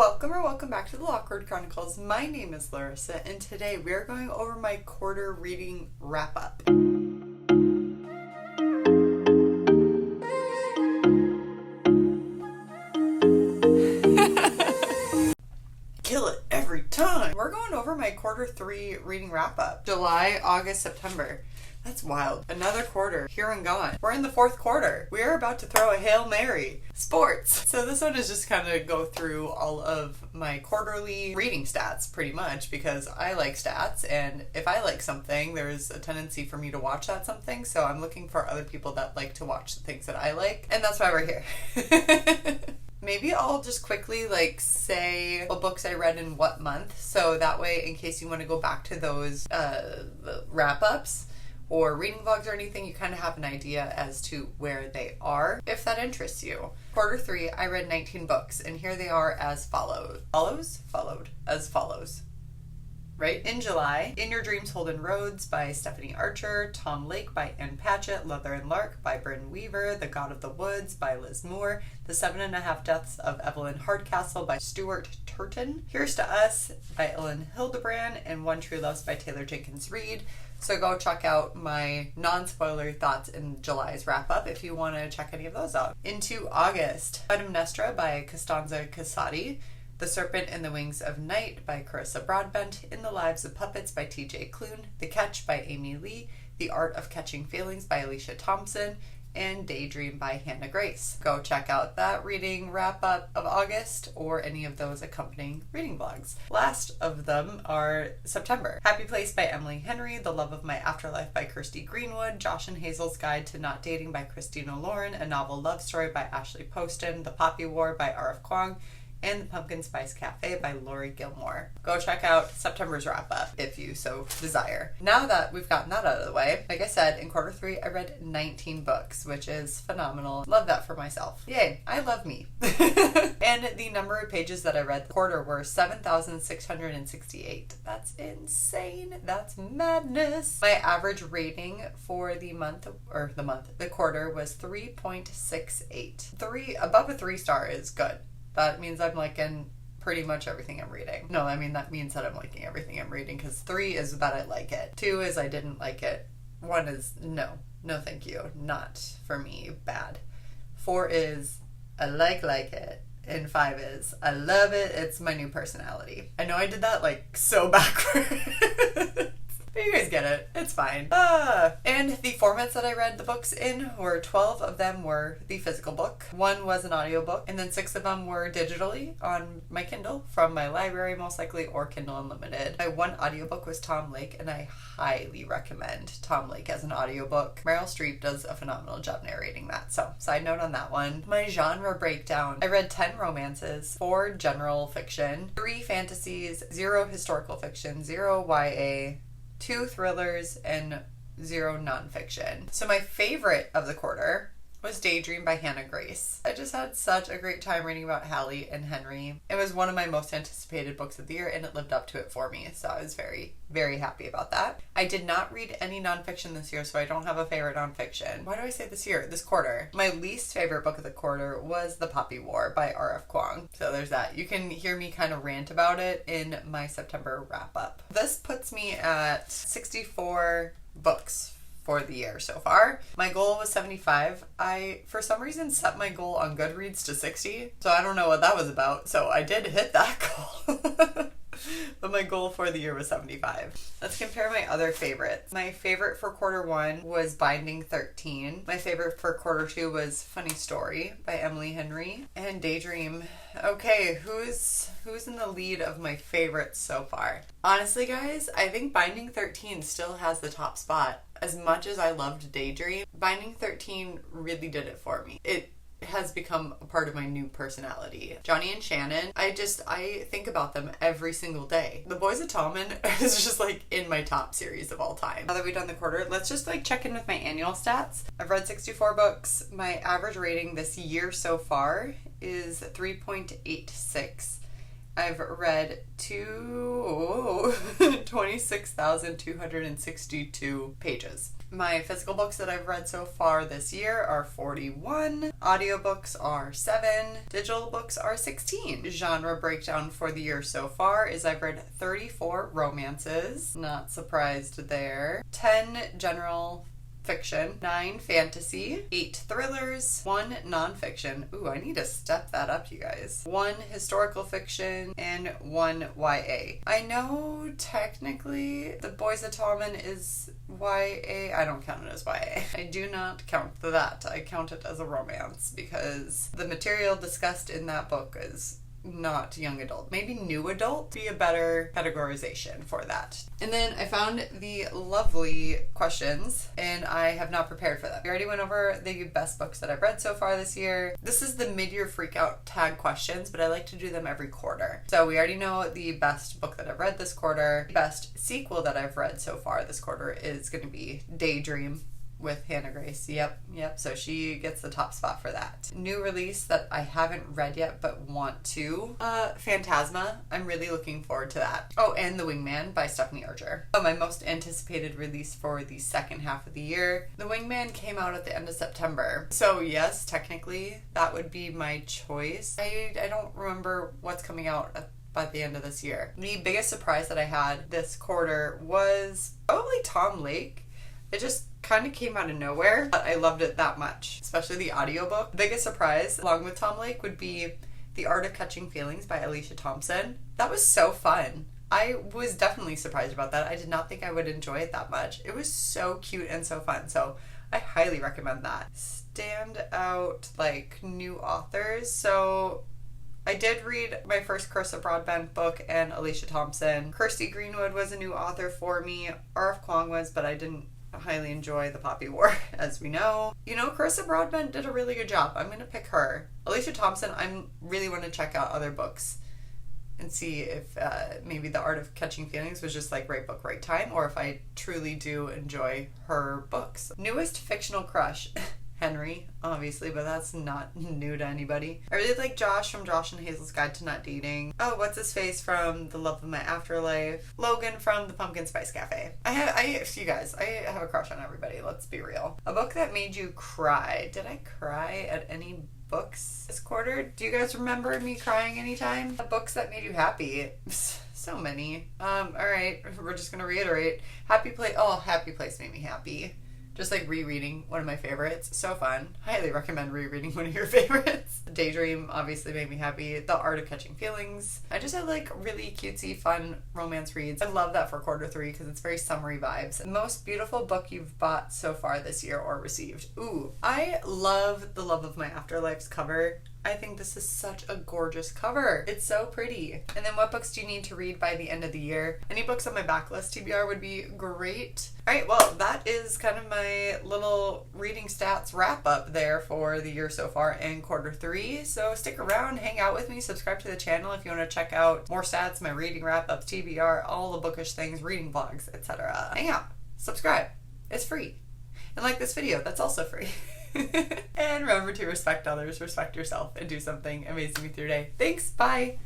Welcome back to the Lockwood Chronicles. My name is Larissa, and today we are going over my quarter reading wrap-up. Kill it every time! We're going over my quarter 3 reading wrap-up. July, August, September. That's wild. Another quarter, here and gone. We're in the 4th quarter. We are about to throw a Hail Mary. Sports. So this one is just kind of go through all of my quarterly reading stats, pretty much, because I like stats, and if I like something, there's a tendency for me to watch that something, so I'm looking for other people that like to watch the things that I like, and that's why we're here. Maybe I'll just quickly say what books I read in what month, so that way in case you want to go back to those wrap-ups or reading vlogs or anything, you kind of have an idea as to where they are, if that interests you. Quarter 3, I read 19 books, and here they are as follows. As follows. Right? In July, In Your Dreams, Holden Rhodes by Stephanie Archer, Tom Lake by Ann Patchett, Leather and Lark by Bryn Weaver, The God of the Woods by Liz Moore, The 7.5 Deaths of Evelyn Hardcastle by Stuart Turton, Here's to Us by Ellen Hildebrand, and One True Loves by Taylor Jenkins Reid. So go check out my non-spoiler thoughts in July's wrap-up if you want to check any of those out. Into August, Clytemnestra by Costanza Casati, The Serpent and the Wings of Night by Carissa Broadbent, In the Lives of Puppets by T.J. Klune, The Catch by Amy Lee, The Art of Catching Feelings by Alicia Thompson, and Daydream by Hannah Grace. Go check out that reading wrap-up of August or any of those accompanying reading vlogs. Last of them are September. Happy Place by Emily Henry, The Love of My Afterlife by Kirsty Greenwood, Josh and Hazel's Guide to Not Dating by Christina Lauren, A Novel Love Story by Ashley Poston, The Poppy War by R.F. Kwong, and The Pumpkin Spice Cafe by Lori Gilmore. Go check out September's wrap-up if you so desire. Now that we've gotten that out of the way, like I said, in quarter 3 I read 19 books, which is phenomenal. Love that for myself. Yay, I love me. And the number of pages that I read the quarter were 7,668. That's insane. That's madness. My average rating for the quarter was 3.68. Above a 3-star is good. That means I'm liking pretty much everything I'm reading. No, I mean that means that I'm liking everything I'm reading, because 3 is that I like it. 2 is I didn't like it. 1 is no thank you, not for me, bad. 4 is I like it. And 5 is I love it, it's my new personality. I know I did that so backwards. But you guys get it. It's fine. And the formats that I read the books in were 12 of them were the physical book. 1 was an audiobook, and then 6 of them were digitally on my Kindle from my library, most likely, or Kindle Unlimited. My 1 audiobook was Tom Lake, and I highly recommend Tom Lake as an audiobook. Meryl Streep does a phenomenal job narrating that. So, side note on that one. My genre breakdown. I read 10 romances, 4 general fiction, 3 fantasies, 0 historical fiction, 0 YA, 2 thrillers, and 0 nonfiction. So my favorite of the quarter was Daydream by Hannah Grace. I just had such a great time reading about Hallie and Henry. It was one of my most anticipated books of the year, and it lived up to it for me, so I was very, very happy about that. I did not read any nonfiction this year, so I don't have a favorite nonfiction. Why do I say this year? This quarter. My least favorite book of the quarter was The Poppy War by R.F. Kwong. So there's that. You can hear me kind of rant about it in my September wrap-up. This puts me at 64 books for the year so far. My goal was 75. I, for some reason, set my goal on GOODREADS to 60, so I don't know what that was about. So I did hit that goal. But my goal for the year was 75. Let's compare my other favorites. My favorite for quarter 1 was Binding 13. My favorite for quarter 2 was Funny Story by Emily Henry. And Daydream. Okay, who's in the lead of my favorites so far? Honestly, guys, I think Binding 13 still has the top spot. As much as I loved Daydream, Binding 13 really did it for me. It has become a part of my new personality. Johnny and Shannon, I think about them every single day. The Boys of Tommen is just in my top series of all time. Now that we've done the quarter, let's just check in with my annual stats. I've read 64 books. My average rating this year so far is 3.86. I've read 26,262 pages. My physical books that I've read so far this year are 41. Audiobooks are 7. Digital books are 16. Genre breakdown for the year so far is I've read 34 romances. Not surprised there. 10 general fiction, 9 fantasy, 8 thrillers, 1 nonfiction. Ooh, I need to step that up, you guys. 1 historical fiction, and 1 YA. I know technically The Boys of Tallman is YA. I don't count it as YA. I do not count that. I count it as a romance because the material discussed in that book is not young adult. Maybe new adult be a better categorization for that. And then I found the lovely questions and I have not prepared for them. We already went over the best books that I've read so far this year. This is the mid-year Freakout tag questions, but I like to do them every quarter. So we already know the best book that I've read this quarter. The best sequel that I've read so far this quarter is going to be Daydream with Hannah Grace. Yep. So she gets the top spot for that. New release that I haven't read yet but want to. Phantasma. I'm really looking forward to that. Oh, and The Wingman by Stephanie Archer. My most anticipated release for the second half of the year. The Wingman came out at the end of September. So yes, technically that would be my choice. I don't remember what's coming out by the end of this year. The biggest surprise that I had this quarter was probably Tom Lake. It just kind of came out of nowhere, but I loved it that much, especially the audiobook. The biggest surprise, along with Tom Lake, would be The Art of Catching Feelings by Alicia Thompson. That was so fun. I was definitely surprised about that. I did not think I would enjoy it that much. It was so cute and so fun, so I highly recommend that. Stand out, like, new authors. So I did read my first Carissa Broadbent book and Alicia Thompson. Kirsty Greenwood was a new author for me. R.F. Kuang was, but I didn't highly enjoy The Poppy War, as we know. You know, Carissa Broadbent did a really good job. I'm going to pick her. Alicia Thompson, I really want to check out other books and see if maybe The Art of Catching Feelings was just like right book, right time, or if I truly do enjoy her books. Newest fictional crush. Henry, obviously, but that's not new to anybody. I really like Josh from Josh and Hazel's Guide to Not Dating. Oh, what's his face from The Love of My Afterlife. Logan from The Pumpkin Spice Cafe. You guys, I have a crush on everybody, let's be real. A book that made you cry. Did I cry at any books this quarter? Do you guys remember me crying anytime? Books that made you happy. So many. Alright, we're just gonna reiterate. Happy Place made me happy. Just like rereading one of my favorites. So fun. Highly recommend rereading one of your favorites. Daydream obviously made me happy. The Art of Catching Feelings. I just had like really cutesy, fun romance reads. I love that for quarter 3 because it's very summery vibes. Most beautiful book you've bought so far this year or received. Ooh, I love The Love of My Afterlife's cover. I think this is such a gorgeous cover. It's so pretty. And then what books do you need to read by the end of the year? Any books on my backlist TBR would be great. Alright, well, that is kind of my little reading stats wrap up there for the year so far and quarter 3. So stick around, hang out with me, subscribe to the channel if you want to check out more stats, my reading wrap ups, TBR, all the bookish things, reading vlogs, etc. Hang out, subscribe. It's free. And like this video, that's also free. And remember to respect others, respect yourself, and do something amazing with your day. Thanks, bye!